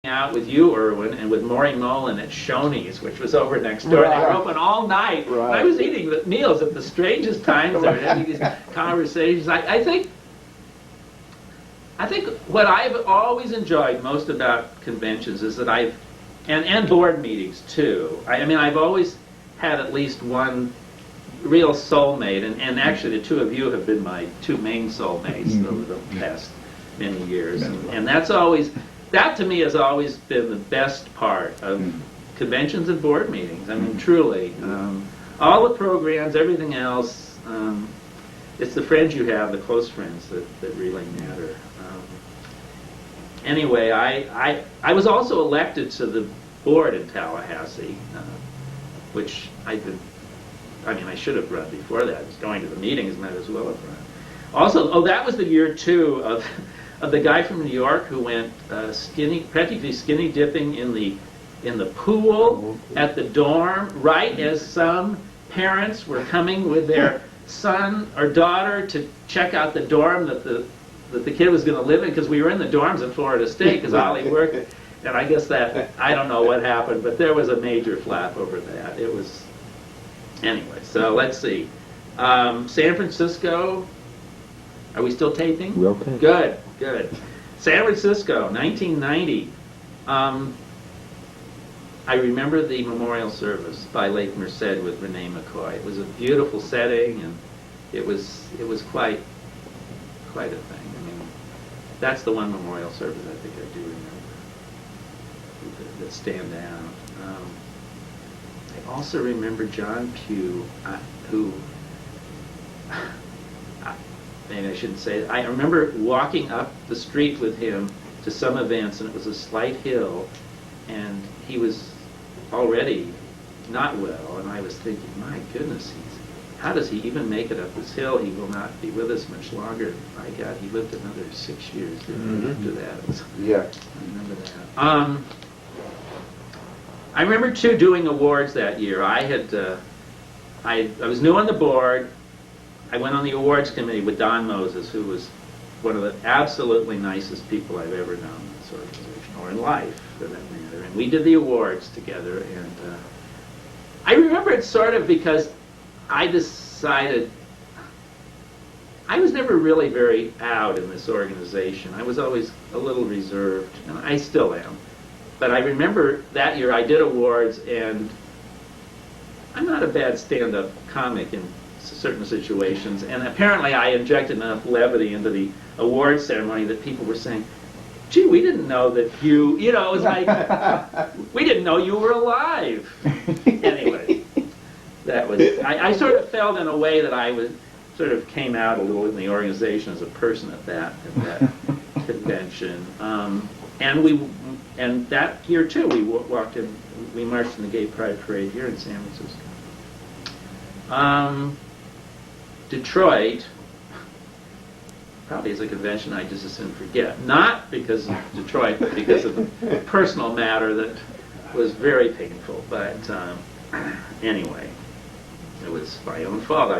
out with you, Irwin, and with Maury Mullen at Shoney's, which was over next door. Right. They were open all night. Right. I was eating the meals at the strangest times. They were having these conversations. I think what I've always enjoyed most about conventions is that and board meetings too. I mean, I've always had at least one real soulmate, and actually the two of you have been my two main soulmates over the past many years, and that's always. That to me has always been the best part of conventions and board meetings. I mean, truly. All the programs, everything else, it's the friends you have, the close friends, that really matter. Anyway, I was also elected to the board in Tallahassee, which I should have run before that. I was going to the meetings, might as well have run. Also, that was the year, too, of the guy from New York who went practically skinny dipping in the pool at the dorm, right as some parents were coming with their son or daughter to check out the dorm that the kid was going to live in, because we were in the dorms at Florida State because Ollie worked, and I guess that, I don't know what happened, but there was a major flap over that. It was, anyway, so let's see. San Francisco, are we still taping? We're okay. Good, good. San Francisco, 1990. I remember the memorial service by Lake Merced with Renee McCoy. It was a beautiful setting, and it was quite a thing. I mean, that's the one memorial service I think I do remember that stand out. I also remember John Pugh, who. Maybe I shouldn't say that. I remember walking up the street with him to some events, and it was a slight hill, and he was already not well, and I was thinking, my goodness, how does he even make it up this hill? He will not be with us much longer. My God, he lived another 6 years after that. Yeah. I remember that. I remember, too, doing awards that year. I was new on the board. I went on the awards committee with Don Moses, who was one of the absolutely nicest people I've ever known in this organization, or in life, for that matter. And we did the awards together, and I remember it sort of because I decided I was never really very out in this organization. I was always a little reserved, and I still am. But I remember that year I did awards, and I'm not a bad stand-up comic in certain situations, and apparently I injected enough levity into the award ceremony that people were saying, gee, we didn't know that it was like, we didn't know you were alive. Anyway, that was, I sort of felt in a way that I was, sort of came out a little in the organization as a person at that convention. And that year too, we marched in the Gay Pride Parade here in San Francisco. Detroit probably is a convention I just as soon forget. Not because of Detroit, but because of a personal matter that was very painful. But anyway, it was my own fault.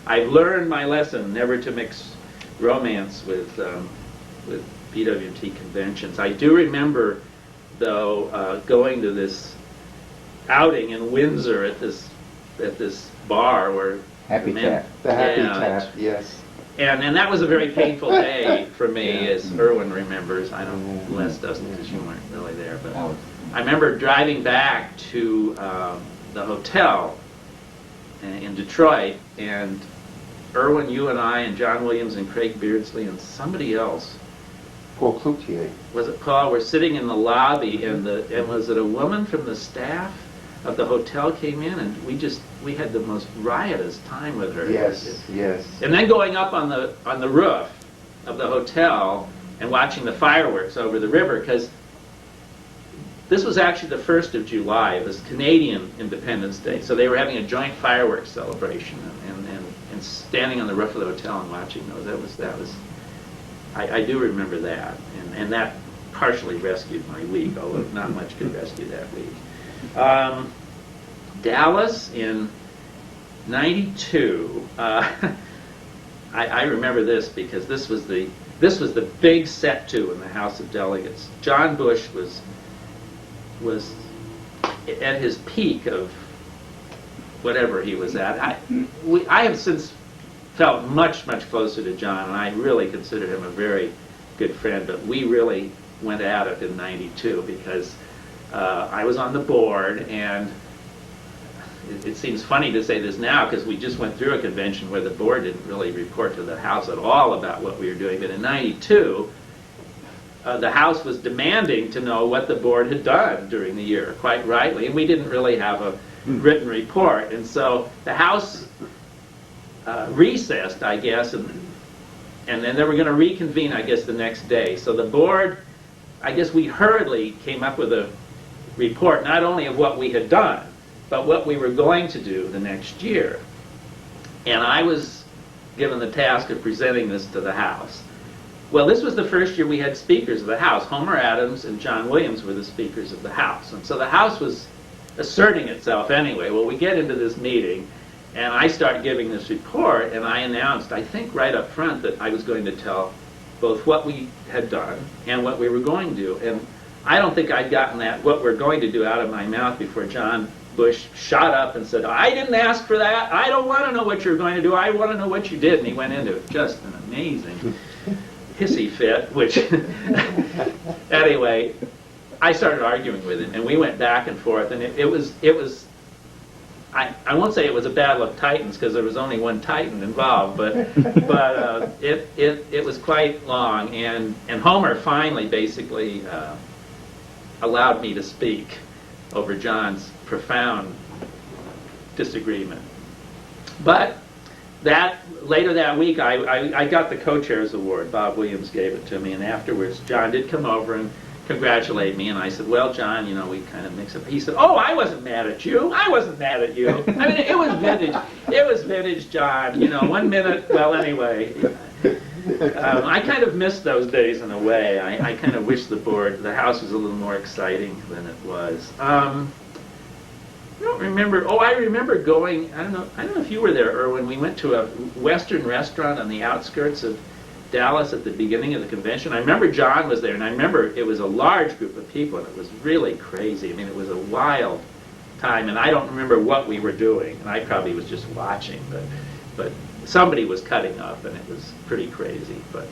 I've learned my lesson never to mix romance with BWT conventions. I do remember, though, going to this outing in Windsor at this bar where Happy Tap. The Happy Tap, yes. And that was a very painful day for me, as Irwin remembers. I don't, Les doesn't, because you weren't really there. But I remember driving back to the hotel in Detroit, and Irwin, you and I, and John Williams, and Craig Beardsley, and somebody else. Paul Cloutier. Was it Paul? We're sitting in the lobby, and was it a woman from the staff of the hotel came in, and we had the most riotous time with her. Yes, yes. And then going up on the roof of the hotel and watching the fireworks over the river, because this was actually the 1st of July. It was Canadian Independence Day, so they were having a joint fireworks celebration, and standing on the roof of the hotel and watching those. That was. I do remember that, and that partially rescued my week, although not much could rescue that week. Dallas in '92. I remember this because this this was the big set to in the House of Delegates. John Bush was at his peak of whatever he was at. I have since felt much, much closer to John, and I really consider him a very good friend, but we really went at it in '92 because I was on the board, and it seems funny to say this now because we just went through a convention where the board didn't really report to the House at all about what we were doing, but in '92 the House was demanding to know what the board had done during the year, quite rightly, and we didn't really have a written report, and so the House recessed, I guess, and then they were going to reconvene, I guess, the next day. So the board, I guess we hurriedly came up with a report, not only of what we had done, but what we were going to do the next year. And I was given the task of presenting this to the House. Well, this was the first year we had speakers of the House. Homer Adams and John Williams were the speakers of the House. And so the House was asserting itself anyway. Well, we get into this meeting, and I start giving this report, and I announced, I think right up front, that I was going to tell both what we had done and what we were going to do. And I don't think I'd gotten that what we're going to do out of my mouth before John Bush shot up and said, I didn't ask for that. I don't want to know what you're going to do. I want to know what you did. And he went into just an amazing hissy fit, which, anyway, I started arguing with him, and we went back and forth, and it was I won't say it was a battle of titans because there was only one titan involved, but it was quite long, and Homer finally basically allowed me to speak over John's profound disagreement. But later that week, I got the co-chair's award. Bob Williams gave it to me, and afterwards, John did come over and congratulate me, and I said, well, John, you know, we kind of mix up. He said, oh, I wasn't mad at you. I wasn't mad at you. I mean, it was vintage. It was vintage, John. You know, 1 minute, well, anyway. I kind of missed those days in a way. I kind of wish the House was a little more exciting than it was. I don't remember. Oh, I remember going. I don't know if you were there, Erwin. We went to a Western restaurant on the outskirts of Dallas at the beginning of the convention. I remember John was there, and I remember it was a large group of people, and it was really crazy. I mean, it was a wild time, and I don't remember what we were doing, and I probably was just watching, but somebody was cutting up, and it was pretty crazy. But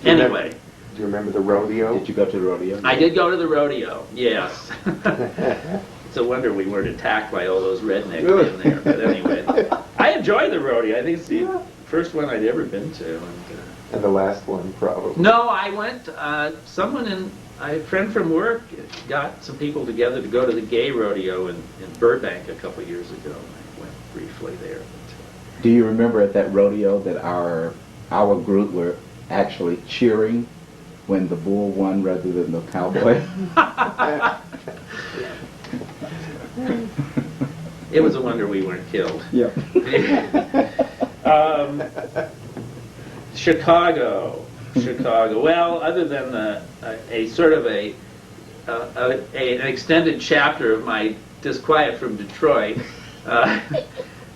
anyway. Do you remember the rodeo? Did you go to the rodeo? I did go to the rodeo, yes. It's a wonder we weren't attacked by all those rednecks in there. But anyway, I enjoyed the rodeo. I think it's the first one I'd ever been to. And the last one, probably. No, I went, a friend from work got some people together to go to the gay rodeo in Burbank a couple years ago. I went briefly there. But, do you remember at that rodeo that our group were actually cheering when the bull won rather than the cowboy? it was a wonder we weren't killed. Yeah. Chicago. Well, other than a sort of an extended chapter of my disquiet from Detroit,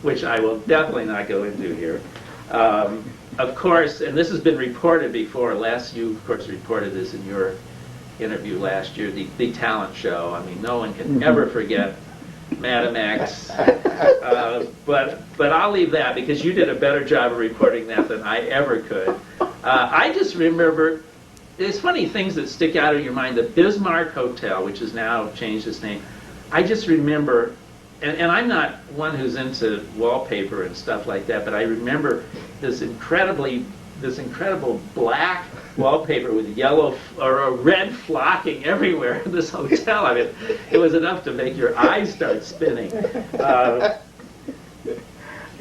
which I will definitely not go into here. Of course, and this has been reported before. Les, you of course reported this in your interview last year. The talent show. I mean, no one can ever forget Madam X. But I'll leave that because you did a better job of reporting that than I ever could. I just remember, there's funny things that stick out in your mind. The Bismarck Hotel, which has now changed its name, I just remember, and I'm not one who's into wallpaper and stuff like that, but I remember this incredible black wallpaper with yellow or red flocking everywhere in this hotel. I mean, it was enough to make your eyes start spinning.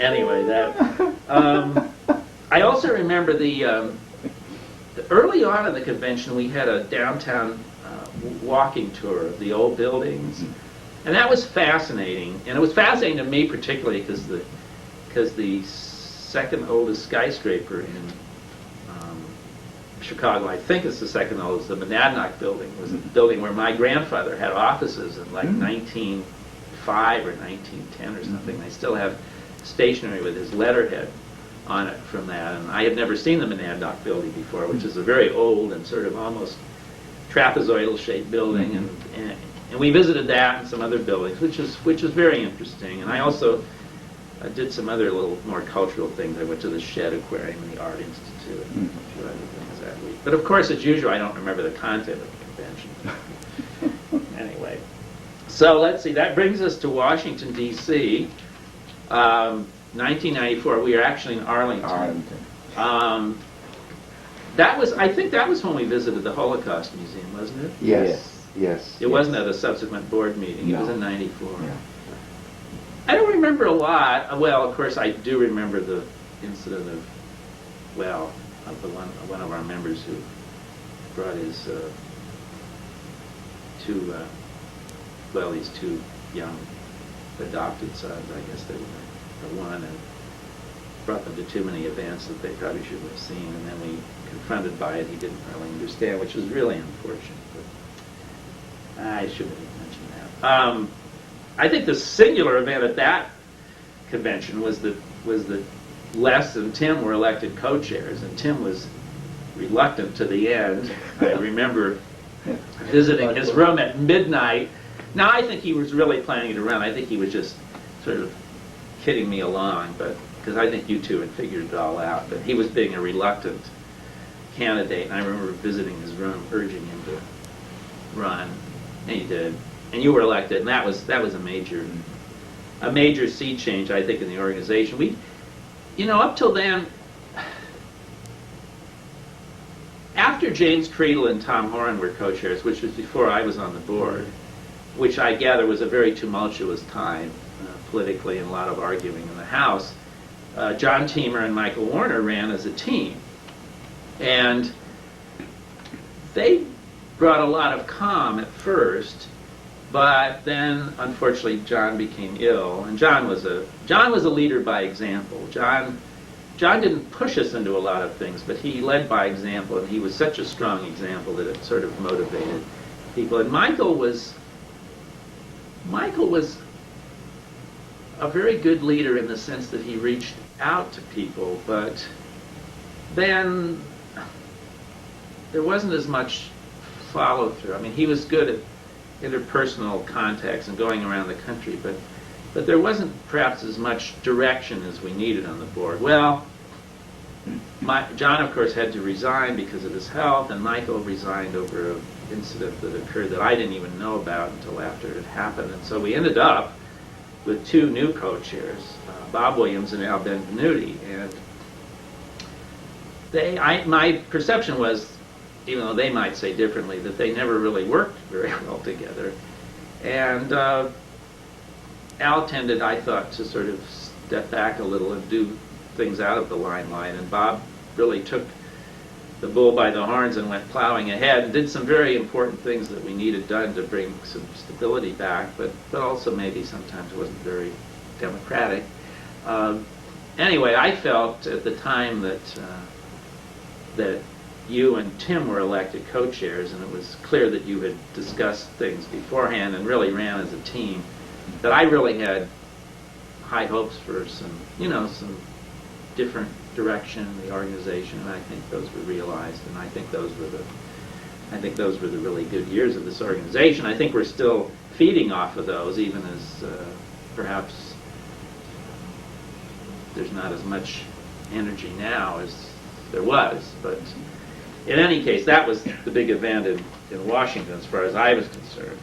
Anyway, that. I also remember the early on in the convention we had a downtown walking tour of the old buildings, and that was fascinating. And it was fascinating to me particularly because the second oldest skyscraper in Chicago, I think it's the second oldest, the Monadnock building, was a building where my grandfather had offices in like 1905 or 1910 or something. They still have stationery with his letterhead on it from that. And I had never seen the Monadnock building before, which is a very old and sort of almost trapezoidal-shaped building. And we visited that and some other buildings, which is very interesting. And I also did some other little more cultural things. I went to the Shed Aquarium and the Art Institute and a few other things that week. But of course, as usual, I don't remember the content of the convention. Anyway, so let's see. That brings us to Washington, D.C. 1994. We were actually in Arlington. I think that was when we visited the Holocaust Museum, wasn't it? Yes. It wasn't at a subsequent board meeting. It was in '94. Yeah. I don't remember a lot. Well, of course, I do remember the incident of the one of our members who brought his these two young adopted sons, I guess they were, or one, and brought them to too many events that they probably shouldn't have seen, and then we confronted by it, he didn't really understand, which was really unfortunate. But I shouldn't have mentioned that. I think the singular event at that convention was that Les and Tim were elected co-chairs, and Tim was reluctant to the end. I remember visiting his room at midnight. Now, I think he was really planning to run. I think he was just sort of kidding me along, but because I think you two had figured it all out. But he was being a reluctant candidate, and I remember visiting his room, urging him to run, and he did. And you were elected, and that was a major sea change, I think, in the organization. Up till then, after James Creedle and Tom Horan were co-chairs, which was before I was on the board, which I gather was a very tumultuous time politically and a lot of arguing in the House, John Teamer and Michael Warner ran as a team. And they brought a lot of calm at first, but then, unfortunately, John became ill, and John was a leader by example. John didn't push us into a lot of things, but he led by example, and he was such a strong example that it sort of motivated people. And Michael was a very good leader in the sense that he reached out to people, but then there wasn't as much follow-through. I mean, he was good at interpersonal contacts and going around the country, but there wasn't perhaps as much direction as we needed on the board. Well, John, of course, had to resign because of his health, and Michael resigned over an incident that occurred that I didn't even know about until after it had happened. And so we ended up with two new co-chairs, Bob Williams and Al Benvenuti. And my perception was, even though they might say differently, that they never really worked very well together. And Al tended, I thought, to sort of step back a little and do things out of the limelight, and Bob really took the bull by the horns and went plowing ahead and did some very important things that we needed done to bring some stability back, but also maybe sometimes wasn't very democratic. Anyway, I felt at the time that you and Tim were elected co-chairs, and it was clear that you had discussed things beforehand and really ran as a team, that I really had high hopes for some different direction in the organization, and I think those were realized, and I think those were the really good years of this organization. I think we're still feeding off of those, even as perhaps there's not as much energy now as there was, but in any case, that was the big event in Washington as far as I was concerned.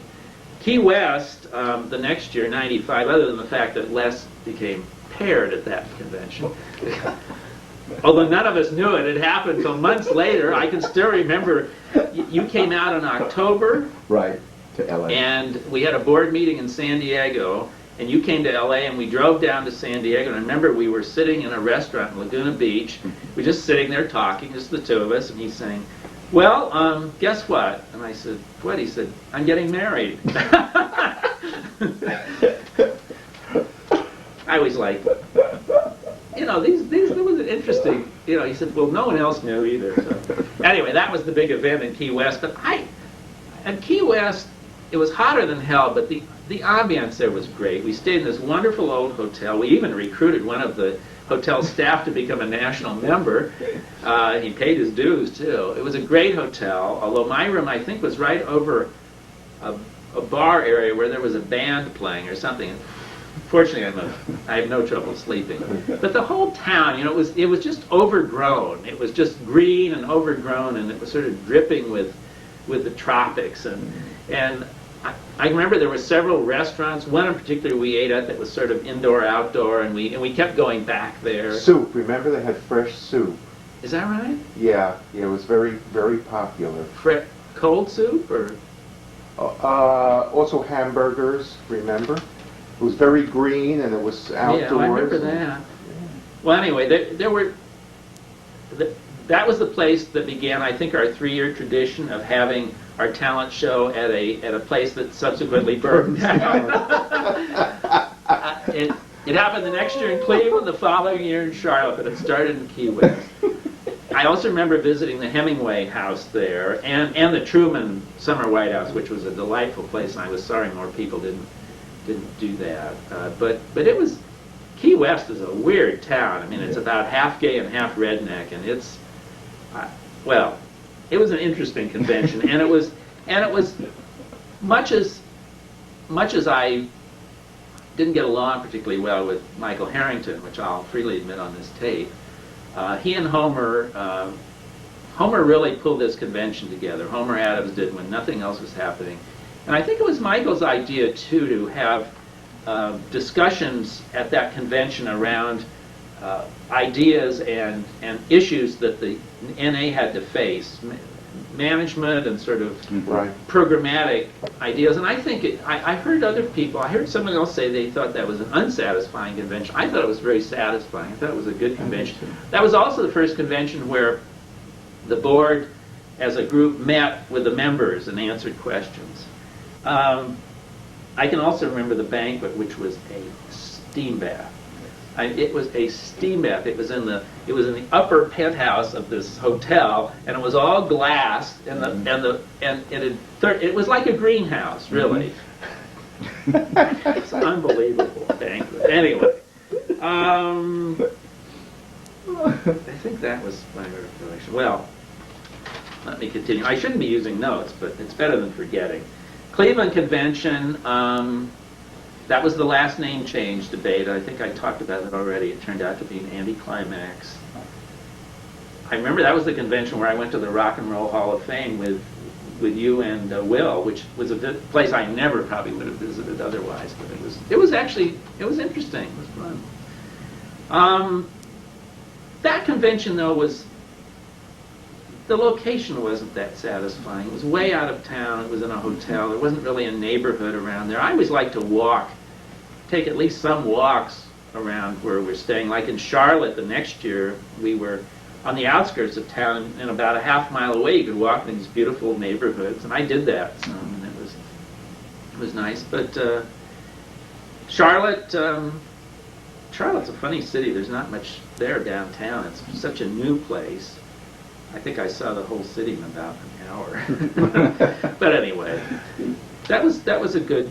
Key West, the next year, 95, other than the fact that Les became paired at that convention, although none of us knew it happened until months later. I can still remember you came out in October. Right, to LA. And we had a board meeting in San Diego, and you came to LA, and we drove down to San Diego, and I remember we were sitting in a restaurant in Laguna Beach. We were just sitting there talking, just the two of us, and he's saying, well, guess what? And I said, what? He said, I'm getting married. I was like, these was interesting. He said, well, no one else knew either. So, anyway, that was the big event in Key West. But at Key West, it was hotter than hell, but the ambiance there was great. We stayed in this wonderful old hotel. We even recruited one of the hotel staff to become a national member. He paid his dues, too. It was a great hotel, although my room, I think, was right over a bar area where there was a band playing or something. Fortunately, I have no trouble sleeping. But the whole town, you know, it was just overgrown. It was just green and overgrown, and it was sort of dripping with the tropics. And I remember there were several restaurants. One in particular we ate at that was sort of indoor-outdoor, and we kept going back there. Soup. Remember they had fresh soup. Is that right? Yeah, it was very, very popular. Cold soup or? Also hamburgers, remember? It was very green and it was outdoors. Yeah, I remember that. Well, anyway, there were. That was the place that began, I think, our 3-year tradition of having our talent show at a place that subsequently burned down. It happened the next year in Cleveland, the following year in Charlotte, but it started in Key West. I also remember visiting the Hemingway house there and the Truman Summer White House, which was a delightful place, and I was sorry more people didn't do that. But it was, Key West is a weird town. I mean, it's about half gay and half redneck, and it's, well, it was an interesting convention, and it was much as I didn't get along particularly well with Michael Harrington, which I'll freely admit on this tape. He and Homer really pulled this convention together. Homer Adams did when nothing else was happening. And I think it was Michael's idea, too, to have discussions at that convention around ideas and issues that the NA had to face, management and sort of programmatic ideas. And I think, I heard other people, I heard someone else say they thought that was an unsatisfying convention. I thought it was very satisfying. I thought it was a good convention. That was also the first convention where the board, as a group, met with the members and answered questions. I can also remember the banquet, which was a steam bath. It was a steam bath. It was in the upper penthouse of this hotel, and it was all glass, it was like a greenhouse, really. It's an unbelievable banquet. Anyway, I think that was my recollection. Well, let me continue. I shouldn't be using notes, but it's better than forgetting. Cleveland Convention. That was the last name change debate. I think I talked about it already. It turned out to be an anticlimax. I remember that was the convention where I went to the Rock and Roll Hall of Fame with you and Will, which was a place I never probably would have visited otherwise. But it was interesting. It was fun. That convention, though, the location wasn't that satisfying. It was way out of town. It was in a hotel. There wasn't really a neighborhood around there. I always like to take at least some walks around where we're staying. Like in Charlotte the next year, we were on the outskirts of town, and about a half mile away you could walk in these beautiful neighborhoods, and I did that some, and it was nice. But Charlotte's a funny city. There's not much there downtown. It's such a new place. I think I saw the whole city in about an hour. But anyway, that was a good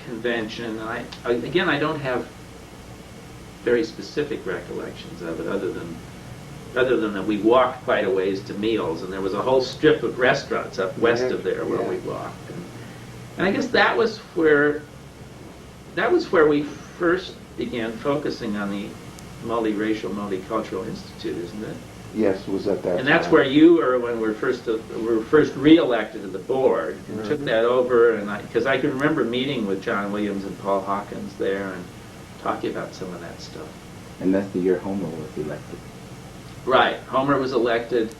convention. Again, I don't have very specific recollections of it, other than that we walked quite a ways to meals, and there was a whole strip of restaurants up west of there where we walked. And I guess that was where we first began focusing on the multiracial, multicultural institute, isn't it? Yes, it was at that And that's time. where you, Erwin, were first re-elected to the board, and took that over. And because I can remember meeting with John Williams and Paul Hawkins there and talking about some of that stuff. And that's the year Homer was elected. Right, Homer was elected.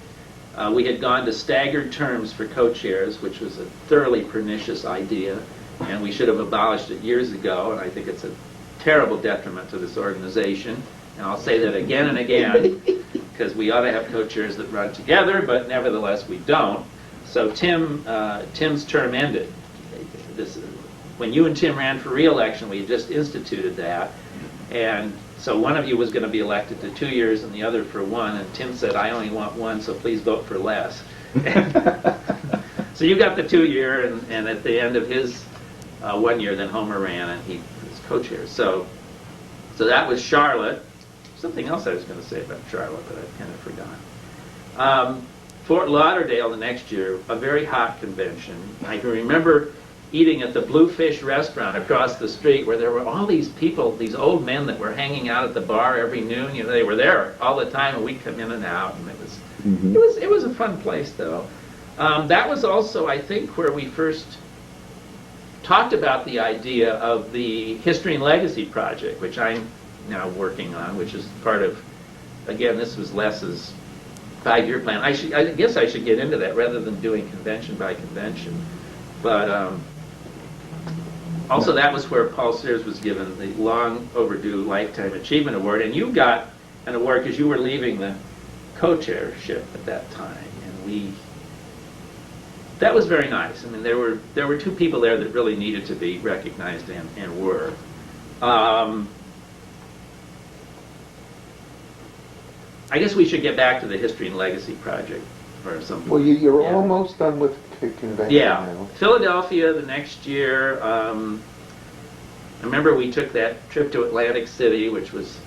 We had gone to staggered terms for co-chairs, which was a thoroughly pernicious idea, and we should have abolished it years ago. And I think it's a terrible detriment to this organization. And I'll say that again and again, because we ought to have co-chairs that run together, but nevertheless we don't. So Tim's term ended. When you and Tim ran for re-election, we had just instituted that, and so one of you was going to be elected to 2 years and the other for 1, and Tim said, I only want 1, so please vote for less. So you got the 2-year, and at the end of his 1 year, then Homer ran, and he was co-chair. So that was Charlotte. something else I was going to say about Charlotte, but I've kind of forgotten. Fort Lauderdale the next year, a very hot convention. I can remember eating at the Bluefish restaurant across the street where there were all these people, these old men that were hanging out at the bar every noon. You know, they were there all the time, and we'd come in and out, and it was a fun place, though. That was also, I think, where we first talked about the idea of the History and Legacy Project, which I'm now working on, which is part of, again, this was Les's 5-year plan. I guess I should get into that rather than doing convention by convention. But also that was where Paul Sears was given the long overdue Lifetime Achievement Award, and you got an award because you were leaving the co-chairship at that time, and that was very nice. I mean, there were two people there that really needed to be recognized and were. I guess we should get back to the History and Legacy Project or something. Well, you're Yeah. almost done with convention Yeah, now. Philadelphia the next year. I remember we took that trip to Atlantic City, which was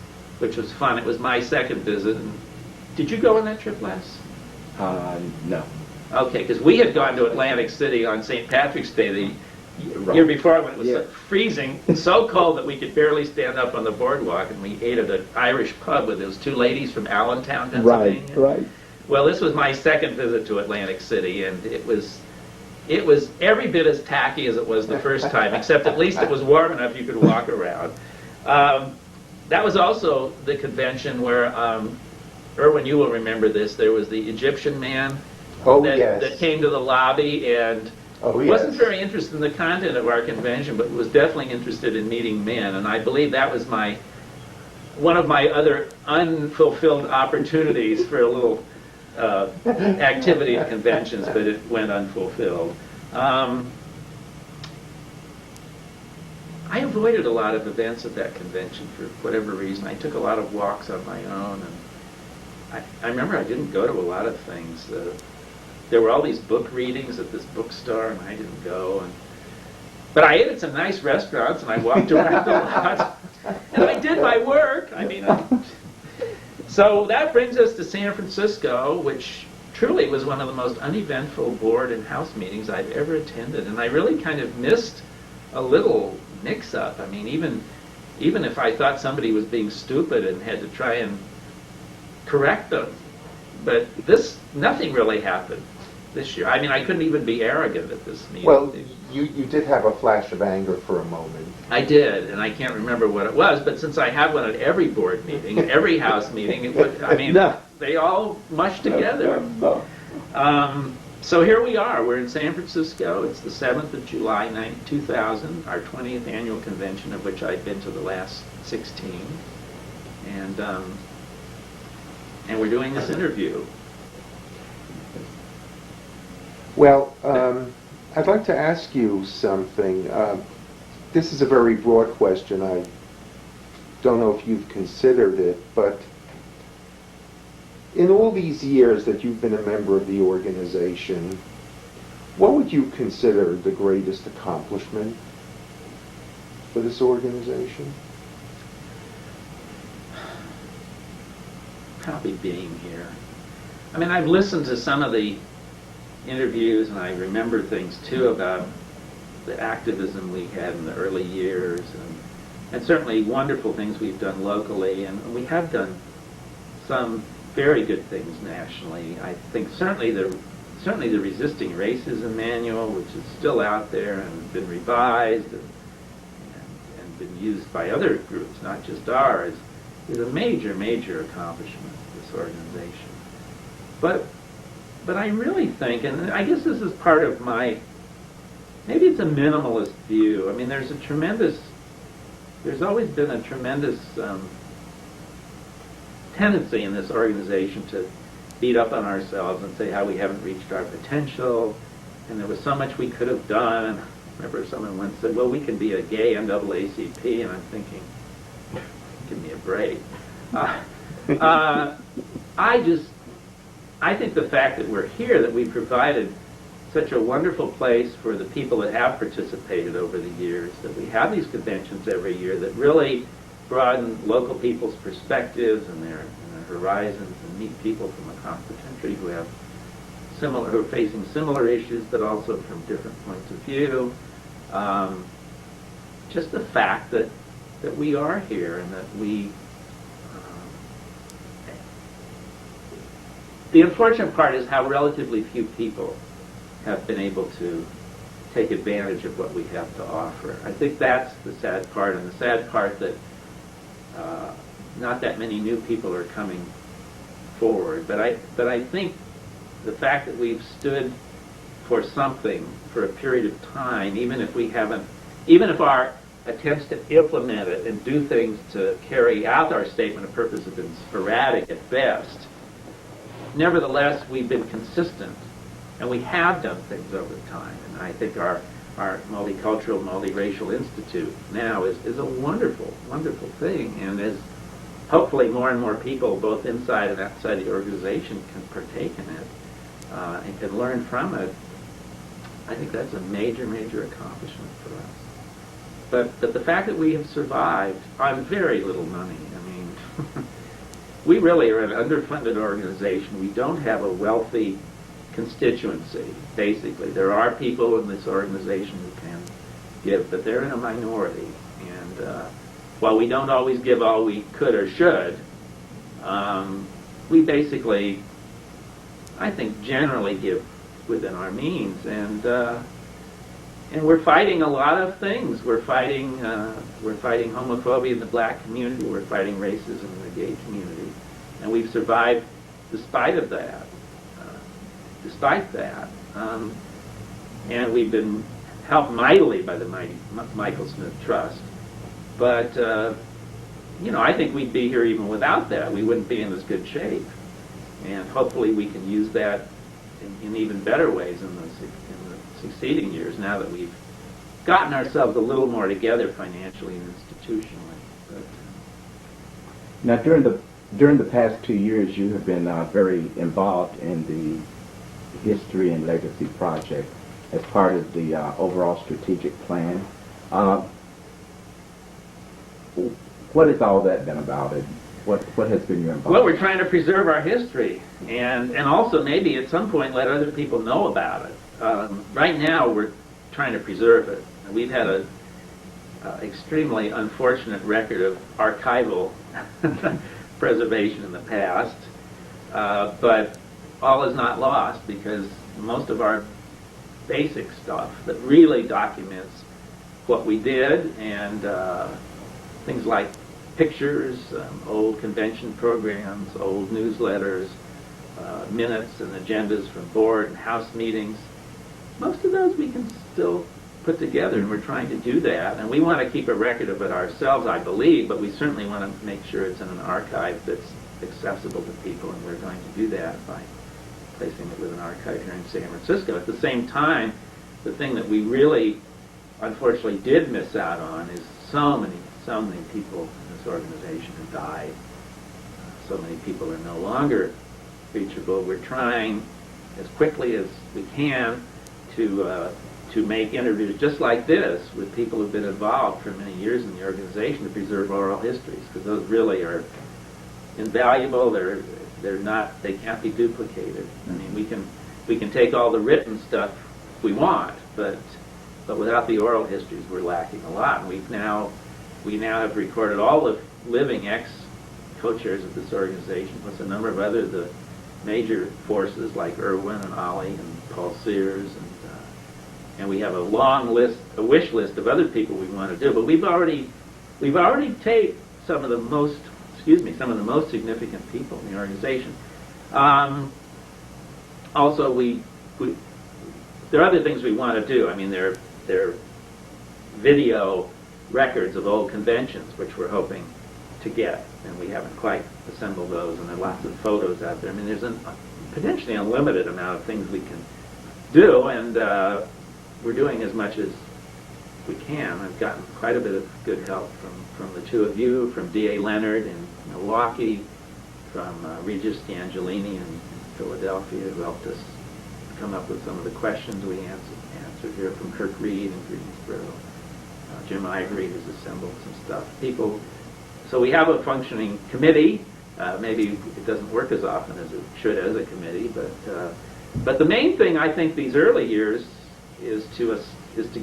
fun. It was my second visit. And did you go on that trip, Les? No. Okay, because we had gone to Atlantic City on St. Patrick's Day the Right. year before when it was Yeah. freezing, so cold that we could barely stand up on the boardwalk, and we ate at an Irish pub with those two ladies from Allentown, Pennsylvania. Right. Well, this was my second visit to Atlantic City, and it was every bit as tacky as it was the first time, except at least it was warm enough you could walk around. That was also the convention where, Erwin, you will remember this, there was the Egyptian man Oh, that, yes. that came to the lobby and Oh, yes. wasn't very interested in the content of our convention, but was definitely interested in meeting men, and I believe that was one of my other unfulfilled opportunities for a little activity at conventions, but it went unfulfilled. I avoided a lot of events at that convention for whatever reason. I took a lot of walks on my own, and I remember I didn't go to a lot of things. There were all these book readings at this bookstore, and I didn't go. But I ate at some nice restaurants, and I walked around a lot, and I did my work. I mean, so that brings us to San Francisco, which truly was one of the most uneventful board and house meetings I've ever attended, and I really kind of missed a little mix-up. I mean, even if I thought somebody was being stupid and had to try and correct them, but nothing really happened this year. I mean, I couldn't even be arrogant at this meeting. Well, you did have a flash of anger for a moment. I did, and I can't remember what it was, but since I have one at every board meeting, every house meeting, they all mush together. So here we are. We're in San Francisco. It's the 7th of July, 2000, our 20th annual convention, of which I've been to the last 16. And we're doing this interview. Well, I'd like to ask you something. This is a very broad question. I don't know if you've considered it, but in all these years that you've been a member of the organization, what would you consider the greatest accomplishment for this organization? Probably being here. I mean, I've listened to some of the interviews, and I remember things too about the activism we had in the early years, and certainly wonderful things we've done locally, and we have done some very good things nationally. I think certainly the Resisting Racism Manual, which is still out there and has been revised and been used by other groups, not just ours, is a major, major accomplishment of this organization. But I really think, and I guess this is part of maybe it's a minimalist view. I mean, there's always been a tremendous tendency in this organization to beat up on ourselves and say how we haven't reached our potential, and there was so much we could have done. I remember someone once said, well, we can be a gay NAACP, and I'm thinking, give me a break. I think the fact that we're here, that we've provided such a wonderful place for the people that have participated over the years, that we have these conventions every year that really broaden local people's perspectives and their horizons, and meet people from across the country who have who are facing similar issues, but also from different points of view. Just the fact that we are here and that we. The unfortunate part is how relatively few people have been able to take advantage of what we have to offer. I think that's the sad part, and the sad part that not that many new people are coming forward. But I think the fact that we've stood for something for a period of time, even if our attempts to implement it and do things to carry out our statement of purpose have been sporadic at best, nevertheless we've been consistent, and we have done things over time. And I think our Multicultural, Multiracial Institute now is a wonderful, wonderful thing, and as hopefully more and more people, both inside and outside the organization, can partake in it and can learn from it, I think that's a major, major accomplishment for us. But the fact that we have survived on very little money, I mean, we really are an underfunded organization. We don't have a wealthy constituency, basically. There are people in this organization who can give, but they're in a minority. And while we don't always give all we could or should, we basically, I think, generally give within our means. And we're fighting a lot of things. We're fighting homophobia in the black community. We're fighting racism in the gay community, and we've survived despite that. And we've been helped mightily by the mighty Michael Smith Trust. But I think we'd be here even without that. We wouldn't be in this good shape. And hopefully we can use that in even better ways in the succeeding years, now that we've gotten ourselves a little more together financially and institutionally. But, now, during the past 2 years, you have been very involved in the History and Legacy Project as part of the overall strategic plan. What has all that been about? And what has been your involvement? well, we're trying to preserve our history, and also maybe at some point let other people know about it. Right now, we're trying to preserve it. We've had an extremely unfortunate record of archival preservation in the past, but all is not lost, because most of our basic stuff that really documents what we did, and things like pictures, old convention programs, old newsletters, minutes and agendas from board and house meetings, most of those we can still put together, and we're trying to do that. And we want to keep a record of it ourselves, I believe, but we certainly want to make sure it's in an archive that's accessible to people, and we're going to do that by placing it with an archive here in San Francisco. At the same time, the thing that we really, unfortunately, did miss out on is so many people in this organization have died. So many people are no longer reachable. We're trying as quickly as we can to make interviews just like this with people who've been involved for many years in the organization to preserve oral histories, because those really are invaluable. They can't be duplicated. I mean, we can take all the written stuff we want, but without the oral histories, we're lacking a lot. And we now have recorded all the living ex-co-chairs of this organization, plus a number of the major forces like Irwin and Ollie and Paul Sears, and we have a long list, a wish list of other people we want to do. But we've already taped some of the most significant people in the organization. Also, there are other things we want to do. I mean, there are video records of old conventions, which we're hoping to get, and we haven't quite assembled those, and there are lots of photos out there. I mean, there's a potentially unlimited amount of things we can do, and we're doing as much as we can. I've gotten quite a bit of good help from the two of you, from D.A. Leonard in Milwaukee, from Regis D'Angelini in Philadelphia, who helped us come up with some of the questions we answered here, from Kirk Reed in Greensboro. Jim Ivory has assembled some stuff. So we have a functioning committee. Maybe it doesn't work as often as it should as a committee, but the main thing I think these early years is to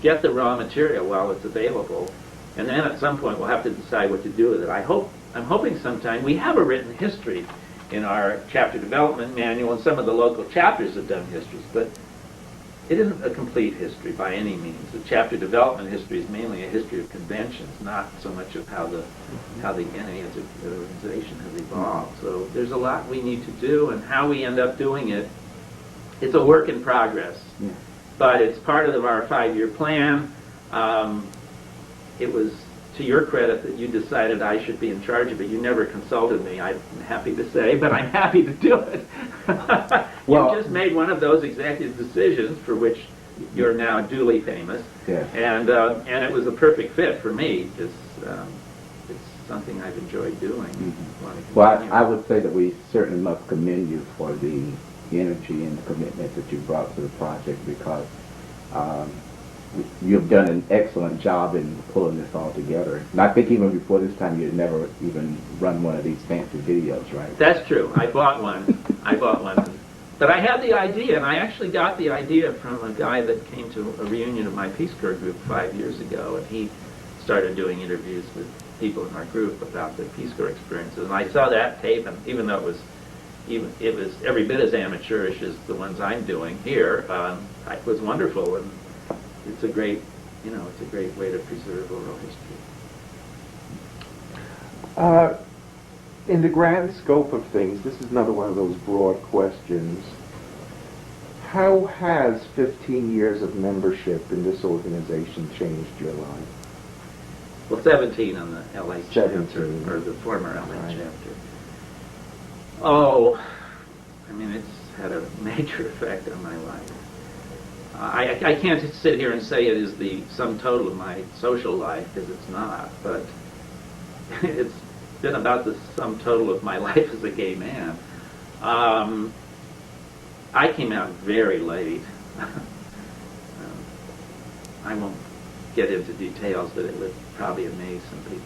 get the raw material while it's available, and then at some point we'll have to decide what to do with it. I'm hoping sometime we have a written history in our chapter development manual, and some of the local chapters have done histories, but it isn't a complete history by any means. The chapter development history is mainly a history of conventions, not so much of how the entity as an organization has evolved. So there's a lot we need to do, and how we end up doing it, it's a work in progress. Yeah. But it's part of our 5-year plan. It was to your credit that you decided I should be in charge of it. You never consulted me, I'm happy to say, but I'm happy to do it. Well, you just made one of those executive decisions for which you're now duly famous. Yes. And it was a perfect fit for me. It's something I've enjoyed doing. Mm-hmm. Well, I would say that we certainly must commend you for the energy and the commitment that you brought to the project, because you've done an excellent job in pulling this all together. And I think even before this time you had never even run one of these fancy videos, right? That's true. I bought one. But I had the idea, and I actually got the idea from a guy that came to a reunion of my Peace Corps group 5 years ago, and he started doing interviews with people in our group about their Peace Corps experiences. And I saw that tape, and even though it was every bit as amateurish as the ones I'm doing here, it was wonderful, and it's a great way to preserve oral history. In the grand scope of things, this is another one of those broad questions. How has 15 years of membership in this organization changed your life? Well, 17 on the LA chapter, 17. or the former LA Right. chapter. Oh, I mean, it's had a major effect on my life. I can't sit here and say it is the sum total of my social life, because it's not, but it's been about the sum total of my life as a gay man. I came out very late. I won't get into details, but it would probably amaze some people.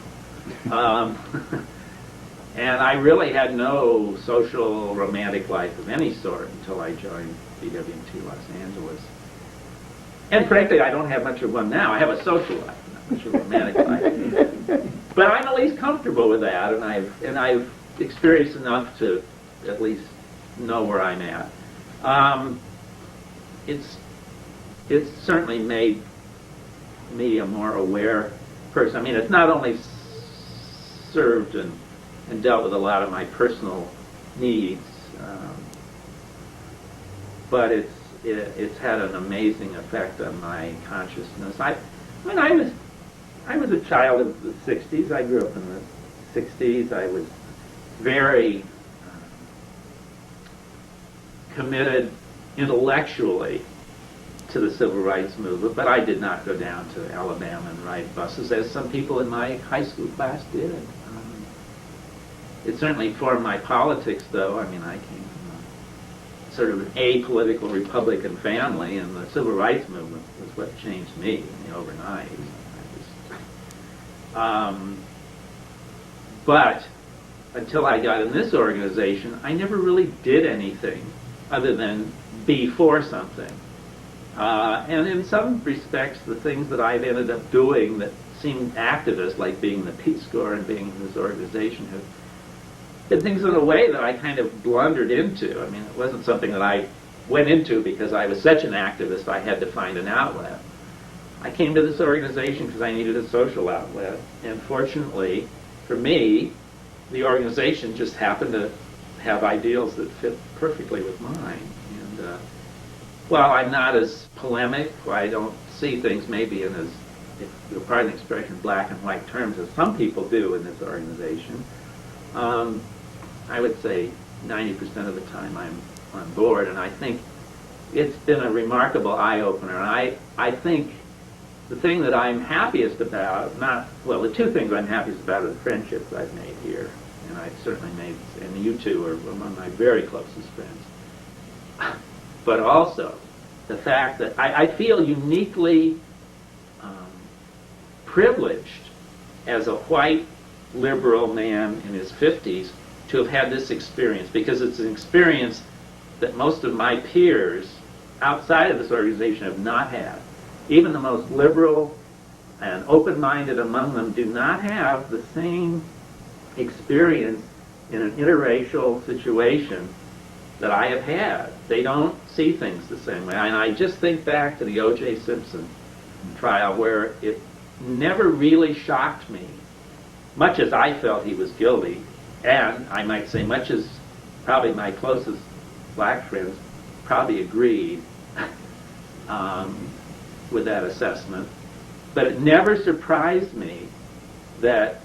And I really had no social romantic life of any sort until I joined DougN2 Los Angeles. And frankly, I don't have much of one now. I have a social life, not much of a romantic life. But I'm at least comfortable with that, and I've experienced enough to at least know where I'm at. It's certainly made me a more aware person. I mean, it's not only served and dealt with a lot of my personal needs, but it's had an amazing effect on my consciousness. When I was a child of the 60s. I grew up in the 60s. I was very committed intellectually to the civil rights movement, but I did not go down to Alabama and ride buses as some people in my high school class did. It certainly formed my politics, though. I mean, I came from a sort of an apolitical Republican family, and the civil rights movement was what changed me overnight. But until I got in this organization, I never really did anything other than be for something. And in some respects, the things that I've ended up doing that seemed activist, like being in the Peace Corps and being in this organization, have been things in a way that I kind of blundered into. I mean, it wasn't something that I went into because I was such an activist I had to find an outlet. I came to this organization because I needed a social outlet, and fortunately for me, the organization just happened to have ideals that fit perfectly with mine. And while I'm not as polemic, I don't see things maybe in as, if you'll pardon the expression, black and white terms as some people do in this organization. I would say 90% of the time I'm on board, and I think it's been a remarkable eye-opener. And I think the thing that I'm happiest about, the two things I'm happiest about are the friendships I've made here, and I've certainly made, and you two are among my very closest friends. But also the fact that I feel uniquely privileged as a white liberal man in his 50s to have had this experience, because it's an experience that most of my peers outside of this organization have not had. Even the most liberal and open-minded among them do not have the same experience in an interracial situation that I have had. They don't see things the same way. And I just think back to the O.J. Simpson trial, where it never really shocked me, much as I felt he was guilty, and I might say much as probably my closest black friends probably agreed with that assessment. But it never surprised me that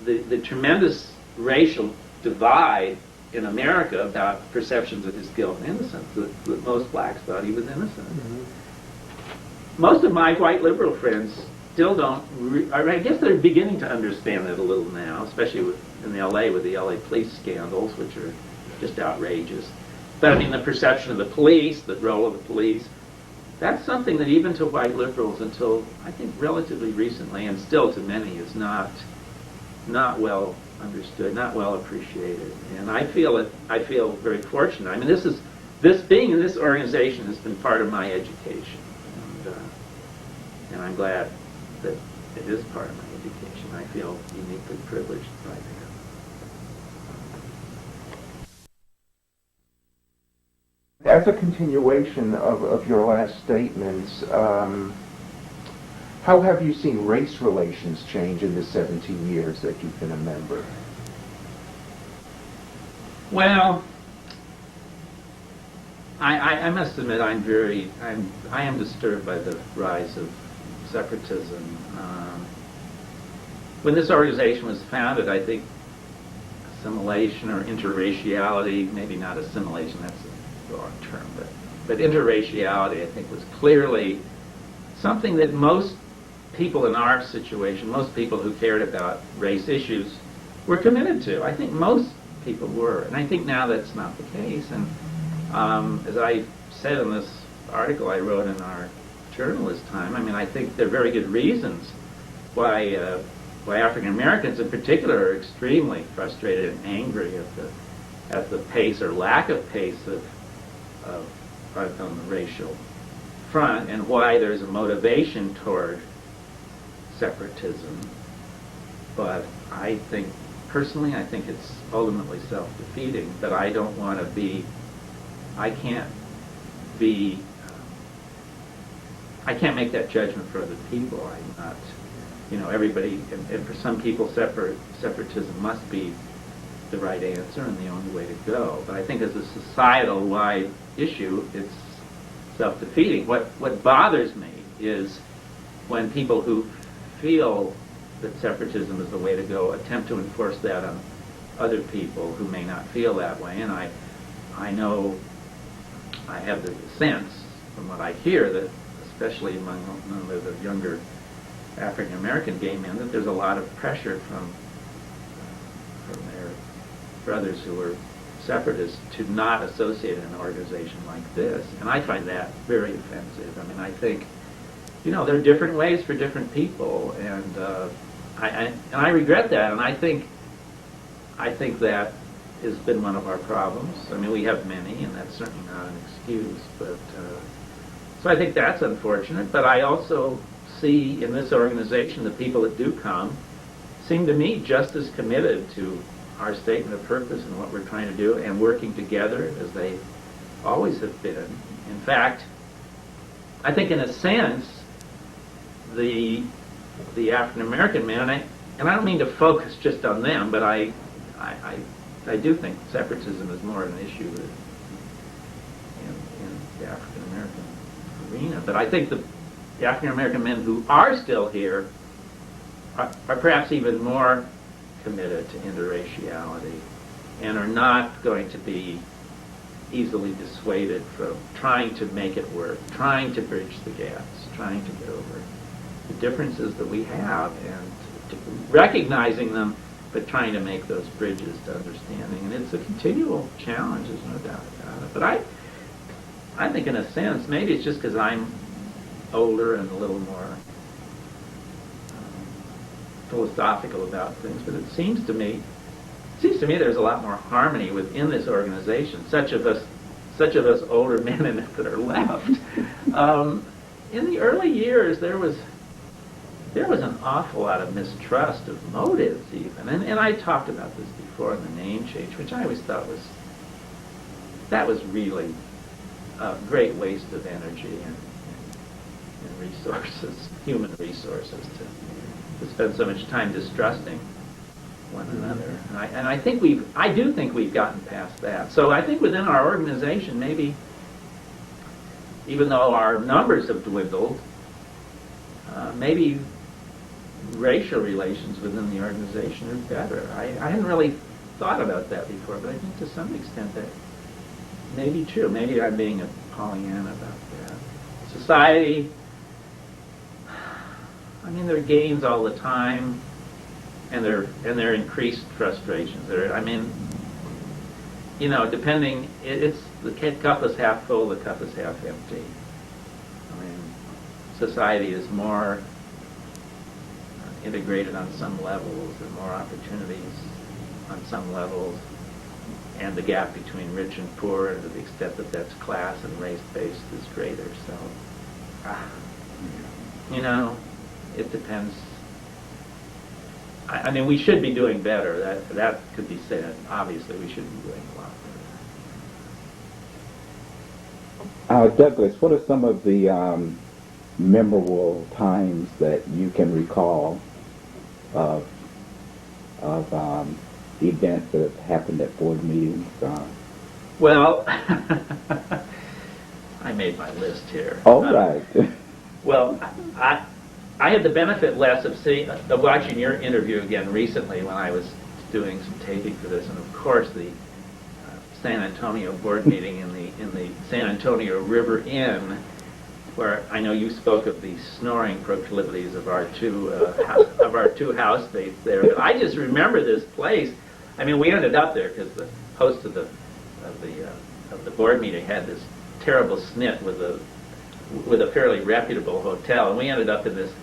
the tremendous racial divide in America about perceptions of his guilt and innocence, that most blacks thought he was innocent. Mm-hmm. Most of my white liberal friends still don't, I guess they're beginning to understand it a little now, especially in L.A. with the L.A. police scandals, which are just outrageous. But I mean, the perception of the police, the role of the police, that's something that even to white liberals until, I think, relatively recently, and still to many, is not well understood, not well appreciated. And I feel very fortunate. I mean, this being in this organization has been part of my education. And I'm glad that it is part of my education. I feel uniquely privileged by that. As a continuation of your last statements, how have you seen race relations change in the 17 years that you've been a member? Well, I must admit I am disturbed by the rise of separatism. When this organization was founded, I think assimilation or interraciality, maybe not assimilation, that's a wrong term, but interraciality, I think, was clearly something that most people in our situation, most people who cared about race issues, were committed to. I think most people were, and I think now that's not the case. And as I said in this article I wrote in our journal this time, I mean, I think there are very good reasons why African Americans in particular are extremely frustrated and angry at the pace or lack of pace on the racial front, and why there's a motivation toward separatism. But I think, personally, I think it's ultimately self-defeating, but I don't want to be, I can't make that judgment for other people. I'm not, everybody, and for some people separatism must be the right answer and the only way to go. But I think as a societal-wide issue, it's self-defeating. What bothers me is when people who feel that separatism is the way to go attempt to enforce that on other people who may not feel that way. And I know, I have the sense from what I hear that, especially among the younger African American gay men, that there's a lot of pressure from their brothers who are separatists to not associate in an organization like this. And I find that very offensive. I mean, I think, there are different ways for different people, and I regret that, and I think that has been one of our problems. I mean, we have many, and that's certainly not an excuse, but so I think that's unfortunate. But I also see in this organization the people that do come seem to me just as committed to our statement of purpose and what we're trying to do, and working together as they always have been. In fact, I think in a sense, the African American men, and I don't mean to focus just on them, but I do think separatism is more an issue in the African American arena. But I think the African American men who are still here are perhaps even more committed to interraciality and are not going to be easily dissuaded from trying to make it work, trying to bridge the gaps, trying to get over the differences that we have, and recognizing them, but trying to make those bridges to understanding. And it's a continual challenge, there's no doubt about it. But I think in a sense, maybe it's just because I'm older and a little more philosophical about things, but it seems to me there's a lot more harmony within this organization. Such of us older men in it that are left. In the early years, there was an awful lot of mistrust of motives, even, and I talked about this before in the name change, which I always thought was really a great waste of energy and resources, human resources, to spend so much time distrusting one another. And I do think we've gotten past that. So I think within our organization, maybe, even though our numbers have dwindled, maybe racial relations within the organization are better. I hadn't really thought about that before, but I think to some extent that may be true. Maybe I'm being a Pollyanna about that. Society, I mean, there are gains all the time, and there are increased frustrations. Depending, it's the cup is half full, the cup is half empty. I mean, society is more integrated on some levels, and more opportunities on some levels, and the gap between rich and poor, and to the extent that that's class and race-based, is greater. So, it depends. I mean, we should be doing better. That could be said. Obviously, we should be doing a lot better. Douglas, what are some of the memorable times that you can recall of events that have happened at board meetings? Well, I made my list here. All right. Well, I had the benefit less of watching your interview again recently when I was doing some taping for this, and of course the San Antonio board meeting in the San Antonio River Inn, where I know you spoke of the snoring proclivities of our two housemates there. But I just remember this place. I mean, we ended up there because the host of the board meeting had this terrible snit with a fairly reputable hotel, and we ended up in this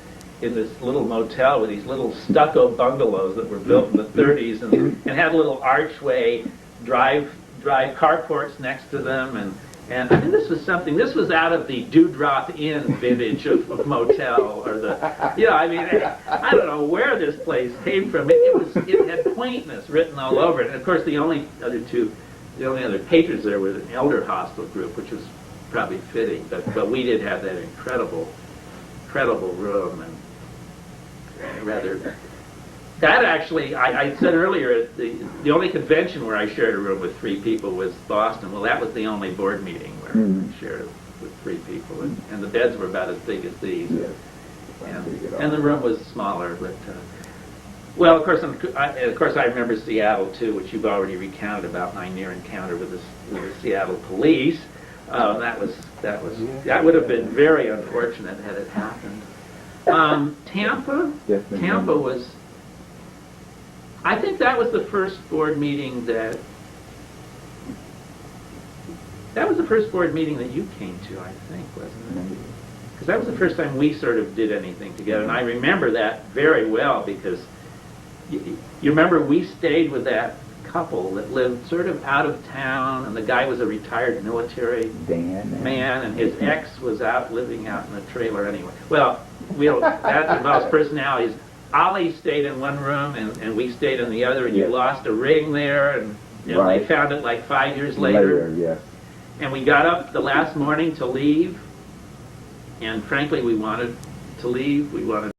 little motel with these little stucco bungalows that were built in the 30s and had a little archway, drive carports next to them, and I mean, this was out of the Dewdrop Inn vintage of motel, or I don't know where this place came from. It had quaintness written all over it, and of course the only other patrons there were an elder hostel group, which was probably fitting, but we did have that incredible room, and that actually, I said earlier, the only convention where I shared a room with 3 people was Boston. Well, that was the only board meeting where I shared it with 3 people, and the beds were about as big as these, and the room was smaller, but well, of course I remember Seattle too, which you've already recounted about my near encounter with the Seattle police. That would have been very unfortunate had it happened. Tampa was, I think that was the first board meeting that you came to, I think, wasn't it? Because that was the first time we sort of did anything together, and I remember that very well because you remember we stayed with that couple that lived sort of out of town, and the guy was a retired military man, and his ex was living out in a trailer anyway. Well, that involves personalities. Ollie stayed in one room, and we stayed in the other, and you lost a ring there, and they found it like 5 years later. Yes. And we got up the last morning to leave, and frankly, we wanted to leave. We wanted